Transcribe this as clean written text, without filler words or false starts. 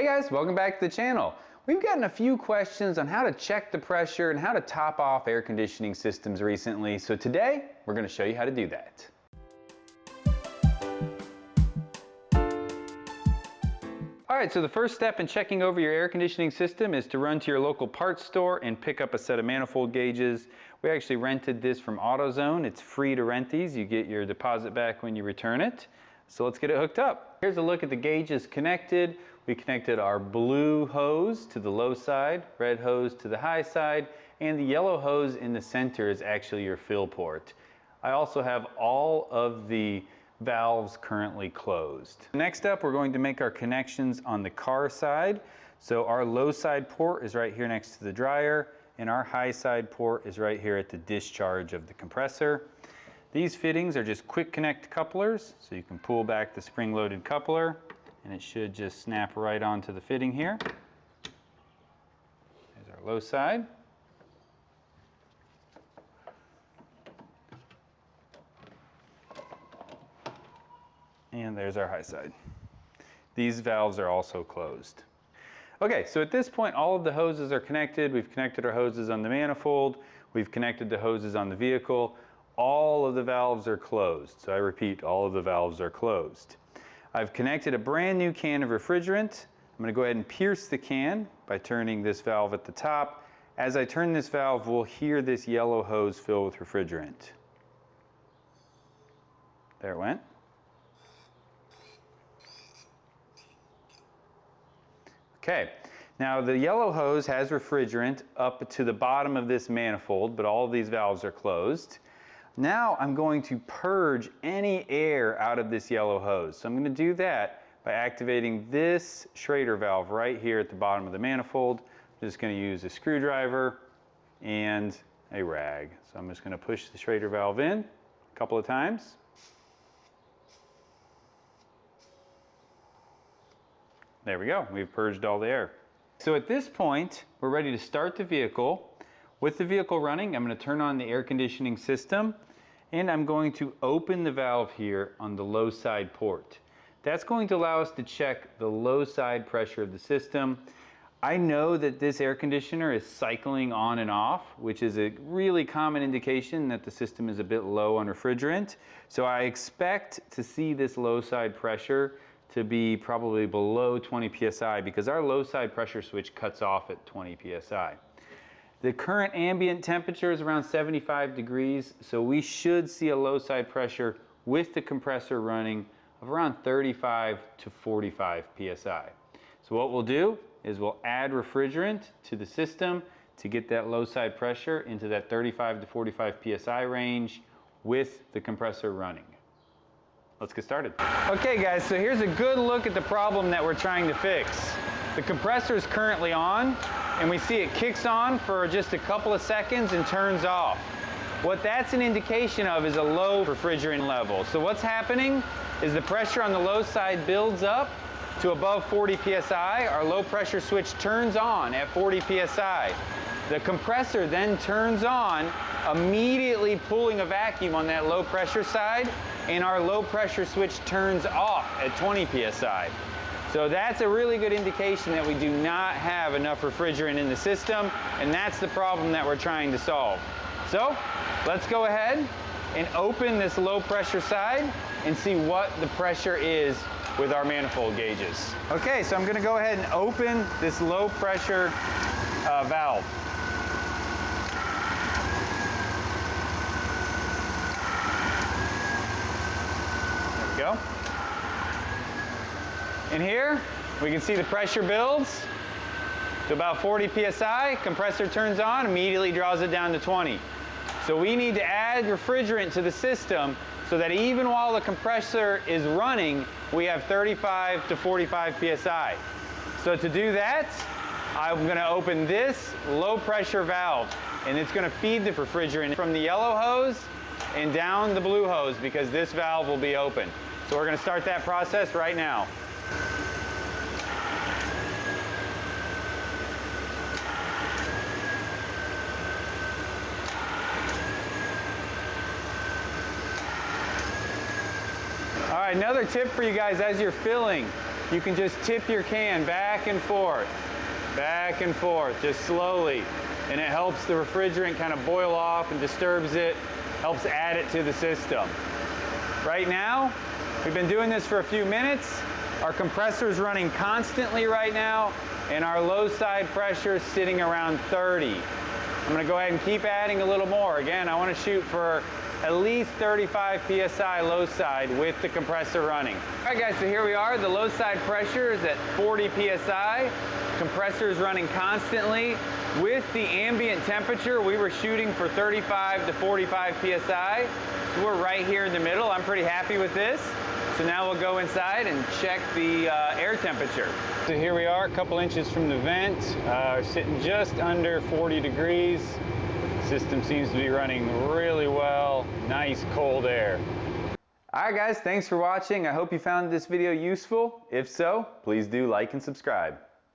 Hey guys, welcome back to the channel. We've gotten a few questions on how to check the pressure and how to top off air conditioning systems recently, so today we're going to show you how to do that. Alright, so the first step in checking over your air conditioning system is to run to your local parts store and pick up a set of manifold gauges. We actually rented this from AutoZone. It's free to rent these. You get your deposit back when you return it. So let's get it hooked up. Here's a look at the gauges connected. We connected our blue hose to the low side, red hose to the high side, and the yellow hose in the center is actually your fill port. I also have all of the valves currently closed. Next up, we're going to make our connections on the car side. So our low side port is right here next to the dryer, and our high side port is right here at the discharge of the compressor. These fittings are just quick connect couplers, so you can pull back the spring-loaded coupler and it should just snap right onto the fitting here. There's our low side. And there's our high side. These valves are also closed. Okay, so at this point all of the hoses are connected. We've connected our hoses on the manifold. We've connected the hoses on the vehicle. All of the valves are closed. So I repeat, all of the valves are closed. I've connected a brand new can of refrigerant. I'm going to go ahead and pierce the can by turning this valve at the top. As I turn this valve, we'll hear this yellow hose fill with refrigerant. There it went. Okay, now the yellow hose has refrigerant up to the bottom of this manifold, but all of these valves are closed. Now I'm going to purge any air out of this yellow hose. So I'm going to do that by activating this Schrader valve right here at the bottom of the manifold. I'm just going to use a screwdriver and a rag. So I'm just going to push the Schrader valve in a couple of times. There we go, we've purged all the air. So at this point, we're ready to start the vehicle. With the vehicle running, I'm going to turn on the air conditioning system and I'm going to open the valve here on the low side port. That's going to allow us to check the low side pressure of the system. I know that this air conditioner is cycling on and off, which is a really common indication that the system is a bit low on refrigerant. So I expect to see this low side pressure to be probably below 20 psi because our low side pressure switch cuts off at 20 psi. The current ambient temperature is around 75 degrees, so we should see a low side pressure with the compressor running of around 35 to 45 psi. So what we'll do is we'll add refrigerant to the system to get that low side pressure into that 35 to 45 psi range with the compressor running. Let's get started. Okay guys, so here's a good look at the problem that we're trying to fix. The compressor is currently on, and we see it kicks on for just a couple of seconds and turns off. What that's an indication of is a low refrigerant level. So what's happening is the pressure on the low side builds up to above 40 psi. Our low pressure switch turns on at 40 psi. The compressor then turns on, immediately pulling a vacuum on that low pressure side, and our low pressure switch turns off at 20 psi. So that's a really good indication that we do not have enough refrigerant in the system, and that's the problem that we're trying to solve. So let's go ahead and open this low pressure side and see what the pressure is with our manifold gauges. Okay, so I'm going to go ahead and open this low pressure valve. There we go. In here, we can see the pressure builds to about 40 psi. Compressor turns on, immediately draws it down to 20. So we need to add refrigerant to the system so that even while the compressor is running, we have 35 to 45 psi. So to do that, I'm going to open this low pressure valve, and it's going to feed the refrigerant from the yellow hose and down the blue hose because this valve will be open. So we're going to start that process right now. All right, another tip for you guys as you're filling. you can just tip your can back and forth, just slowly. And it helps the refrigerant kind of boil off and disturbs it, helps add it to the system. Right now, we've been doing this for a few minutes. Our compressor is running constantly right now, and our low side pressure is sitting around 30. I'm gonna go ahead and keep adding a little more. Again, I wanna shoot for at least 35 PSI low side with the compressor running. All right guys, so here we are. The low side pressure is at 40 PSI. Compressor is running constantly. With the ambient temperature, we were shooting for 35 to 45 PSI. So we're right here in the middle. I'm pretty happy with this. So now we'll go inside and check the air temperature. So here we are, a couple inches from the vent, sitting just under 40 degrees. System seems to be running really well. Nice cold air. All right guys, thanks for watching. I hope you found this video useful. If so, please do like and subscribe.